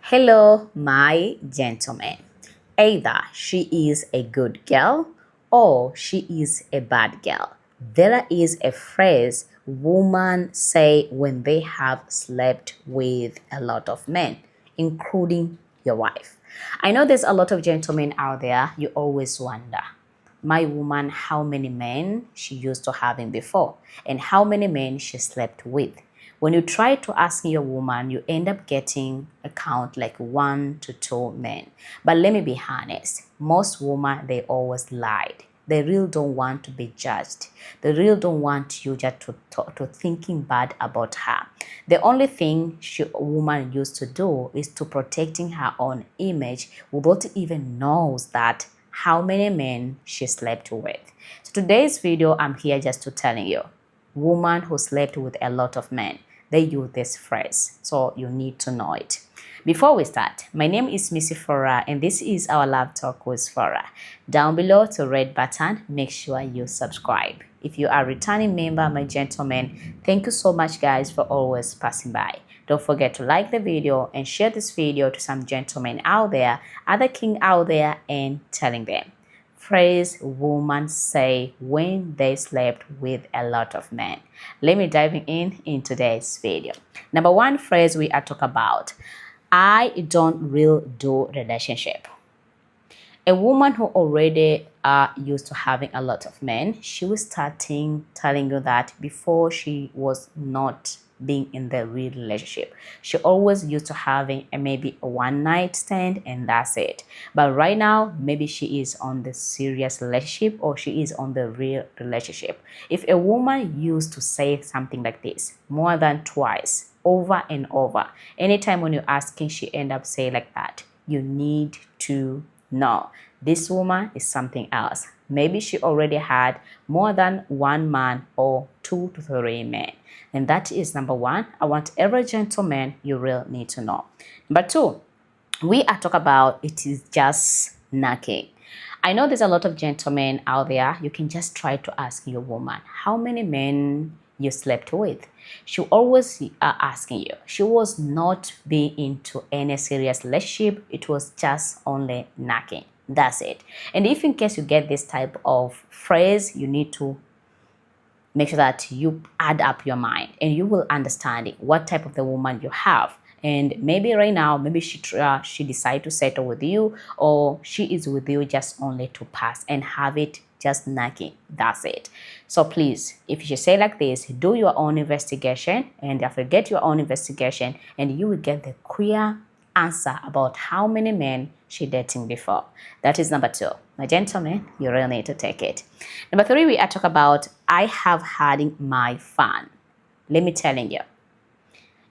Hello, my gentlemen. Either she is a good girl or she is a bad girl. There is a phrase women say when they have slept with a lot of men, including your wife. I know there's a lot of gentlemen out there, you always wonder my woman how many men she used to having before and how many men she slept with. When you try to ask your woman, you end up getting a count like 1 to 2 men. But let me be honest, most women they always lied. They really don't want to be judged. They really don't want you just to thinking bad about her. The only thing a woman used to do is to protecting her own image without even knows that how many men she slept with. So today's video, I'm here just to telling you, woman who slept with a lot of men, they use this phrase, so you need to know it. Before we start, my name is Missy Fora and this is our Love Talk with Fora. Down below to red button, make sure you subscribe. If you are a returning member, my gentlemen, thank you so much guys for always passing by. Don't forget to like the video and share this video to some gentlemen out there, other king out there, and telling them. Phrase women say when they slept with a lot of men. Let me dive in today's video. Number one phrase we are talking about, I don't really do relationship. A woman who already used to having a lot of men, she was starting telling you that before she was not being in the real relationship. She always used to having maybe a one night stand and that's it. But right now, maybe she is on the serious relationship or she is on the real relationship. If a woman used to say something like this more than twice, over and over, anytime when you're asking, she end up saying like that, you need to know this woman is something else. Maybe she already had more than one man or 2 to 3 men. And that is number one. I want every gentleman you really need to know. Number two, we are talking about it is just knacking. I know there's a lot of gentlemen out there. You can just try to ask your woman how many men you slept with. She always asking you. She was not being into any serious relationship. It was just only knacking. That's it. And if in case you get this type of phrase, you need to make sure that you add up your mind and you will understand what type of the woman you have. And maybe right now, maybe she decide to settle with you or she is with you just only to pass and have it just knacking. That's it. So please, if you say like this, do your own investigation and after get your own investigation and you will get the clear answer about how many men she dating before. That is number two. My gentlemen, you really need to take it. Number three, we are talking about I have had my fun. Let me telling you,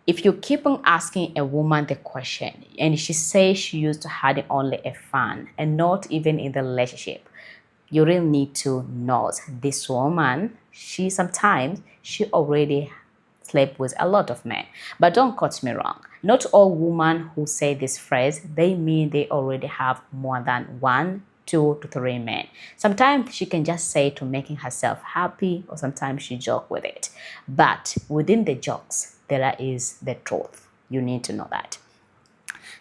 if you keep on asking a woman the question and she says she used to have only a fun and not even in the relationship, you really need to know this woman, she already slept with a lot of men. But don't quote me wrong. Not all women who say this phrase, they mean they already have more than 1, 2 to 3 men. Sometimes she can just say to making herself happy or sometimes she joke with it. But within the jokes, there is the truth. You need to know that.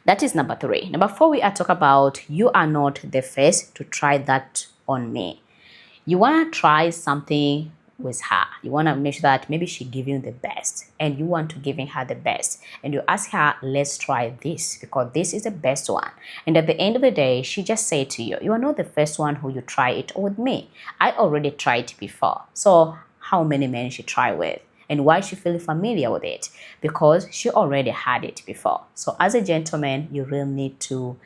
That is number three. Number four, we are talking about you are not the first to try that on me. You want to try something with her. You want to make sure that maybe she give you the best and you want to giving her the best and you ask her, let's try this because this is the best one. And at the end of the day, she just say to you, you are not the first one who you try it with me. I already tried it before. So how many men she try with? And why she feel familiar with it? Because she already had it before. So as a gentleman, you really need to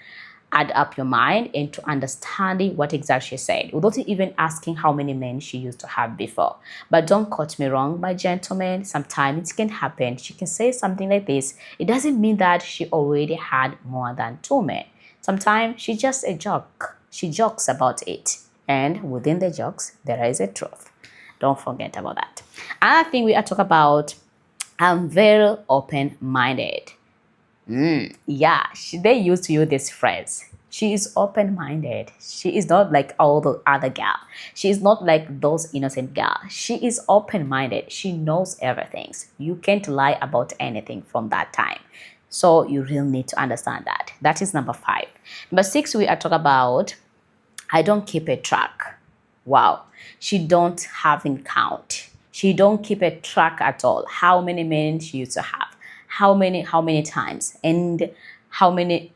add up your mind and to understanding what exactly she said without even asking how many men she used to have before. But don't quote me wrong, my gentlemen, sometimes it can happen. She can say something like this. It doesn't mean that she already had more than 2 men. Sometimes she's just a joke. She jokes about it. And within the jokes, there is a truth. Don't forget about that. Another thing we are talking about, I'm very open-minded. Yeah, they used to use this phrase. She is open-minded. She is not like all the other girl. She is not like those innocent girl. She is open-minded. She knows everything. You can't lie about anything from that time. So you really need to understand that. That is number 5. Number 6, we are talking about I don't keep a track. Wow. She don't having count. She don't keep a track at all. How many men she used to have. How many times. And how many,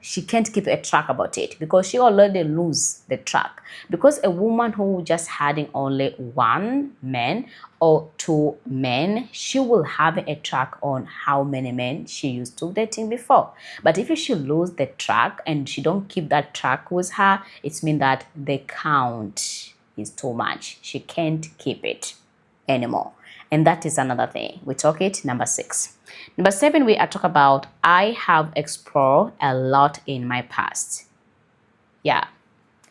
she can't keep a track about it because she already lose the track. Because a woman who just having only one man or two men, she will have a track on how many men she used to dating before. But if she lose the track and she don't keep that track with her, it means that the count is too much. She can't keep it anymore. And that is another thing. We talk it number 6. Number 7, we are talk about I have explored a lot in my past. Yeah.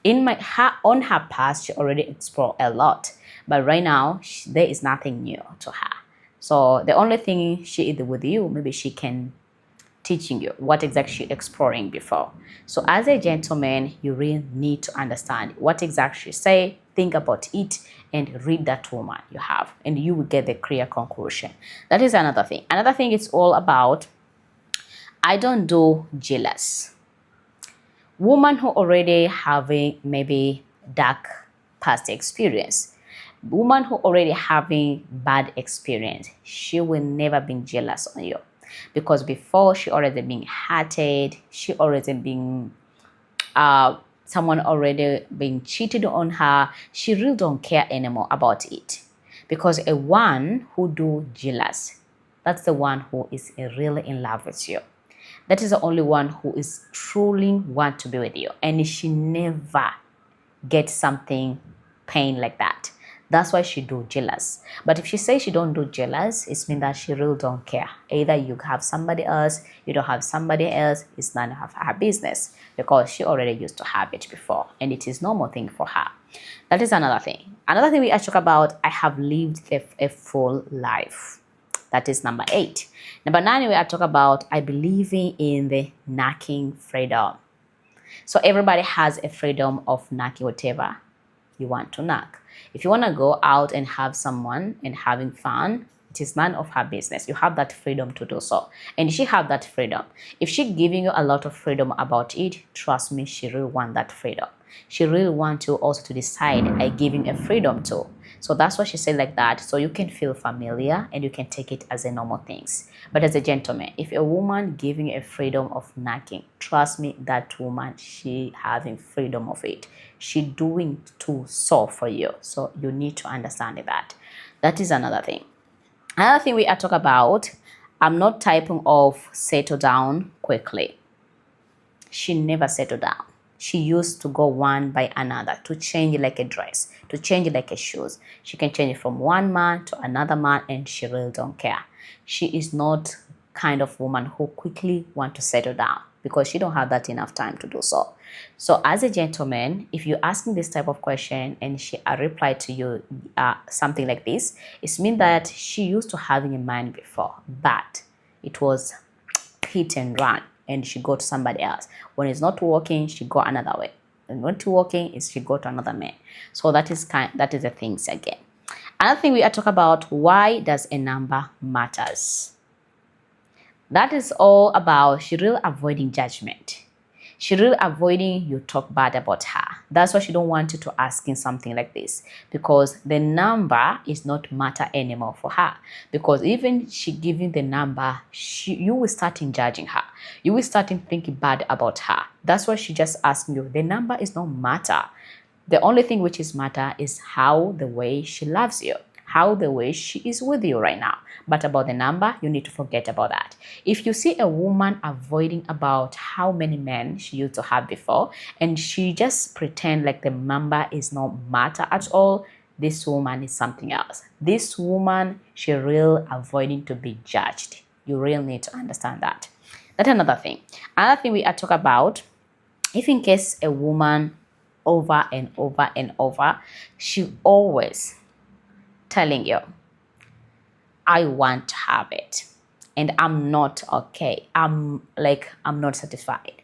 On her past, she already explored a lot. But right now, there is nothing new to her. So the only thing she is with you, maybe she can teaching you what exactly she exploring before. So as a gentleman, you really need to understand what exactly she say, think about it, and read that woman you have, and you will get the clear conclusion. That is another thing. Another thing is all about I don't do jealous. Woman who already having maybe dark past experience, woman who already having bad experience, she will never be jealous on you because before she already been hurted, she already been someone already been cheated on her. She really don't care anymore about it because a one who do jealous, that's the one who is really in love with you. That is the only one who is truly want to be with you, and she never get something pain like that. That's why she do jealous. But if she says she don't do jealous, it means that she really don't care. Either you have somebody else, you don't have somebody else, it's none of her business because she already used to have it before and it is normal thing for her. That is another thing. Another thing we are talking about, I have lived a full life. That is number 8. Number 9, we are talking about I believe in the knacking freedom. So everybody has a freedom of knacking whatever you want to knock. If you want to go out and have someone and having fun, it is none of her business. You have that freedom to do so. And she have that freedom. If she giving you a lot of freedom about it, trust me, she really want that freedom. She really want you also to decide I giving a freedom to. So that's why she said like that. So you can feel familiar and you can take it as a normal things. But as a gentleman, if a woman giving a freedom of knacking, trust me, that woman, she having freedom of it. She doing to so for you. So you need to understand that. That is another thing. Another thing we are talking about, I'm not typing of settle down quickly. She never settled down. She used to go one by another to change like a dress, to change like a shoes. She can change it from one man to another man and she really don't care. She is not kind of woman who quickly want to settle down because she don't have that enough time to do so. So as a gentleman, if you're asking this type of question and she reply to you something like this, it means that she used to having a man before, but it was hit and run and she go to somebody else. When it's not working, she go another way. And when it's working, is she go to another man. So that is the things again. Another thing we are talking about, why does a number matters? That is all about she really avoiding judgment. She really avoiding you talk bad about her. That's why she don't want you to asking something like this because the number is not matter anymore for her. Because even she giving the number, you will start judging her. You will start thinking bad about her. That's why she just asking you. The number is not matter. The only thing which is matter is how the way she loves you, how the way she is with you right now. But about the number, you need to forget about that. If you see a woman avoiding about how many men she used to have before, and she just pretend like the number is not matter at all, this woman is something else. This woman, she really avoiding to be judged. You really need to understand that. That's another thing. Another thing we are talking about, if in case a woman over and over and over, she always telling you, I want to have it and I'm not okay. I'm not satisfied.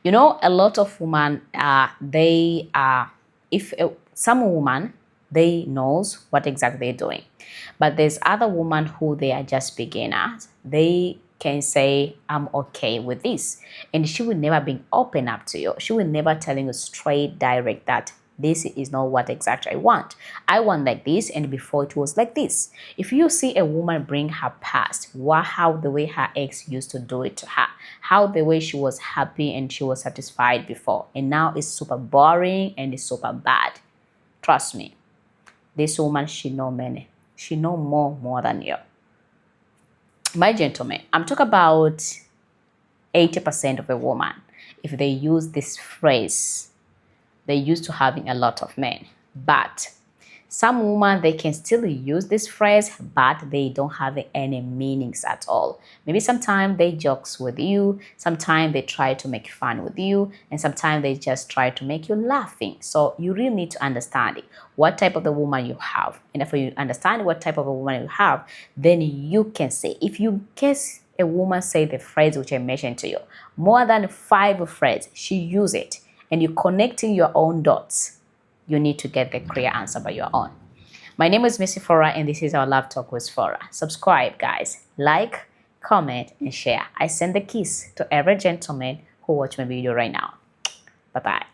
You know, a lot of women, some women, They knows what exactly they're doing. But there's other women who they are just beginners. They can say, I'm okay with this. And she will never be open up to you. She will never telling you straight direct that this is not what exactly I want. I want like this, and before it was like this. If you see a woman bring her past, how the way her ex used to do it to her, how the way she was happy and she was satisfied before, and now it's super boring and it's super bad. Trust me, this woman, she know many. She know more than you. My gentlemen, I'm talking about 80% of a woman. If they use this phrase, they're used to having a lot of men. But some women, they can still use this phrase, but they don't have any meanings at all. Maybe sometimes they jokes with you, sometimes they try to make fun with you, and sometimes they just try to make you laughing. So you really need to understand what type of the woman you have. And if you understand what type of a woman you have, then you can say, if you guess a woman say the phrase which I mentioned to you, more than 5 phrases, she use it, and you're connecting your own dots, you need to get the clear answer by your own. My name is Missy Fora, and this is our Love Talk with Fora. Subscribe, guys. Like, comment, and share. I send the kiss to every gentleman who watch my video right now. Bye-bye.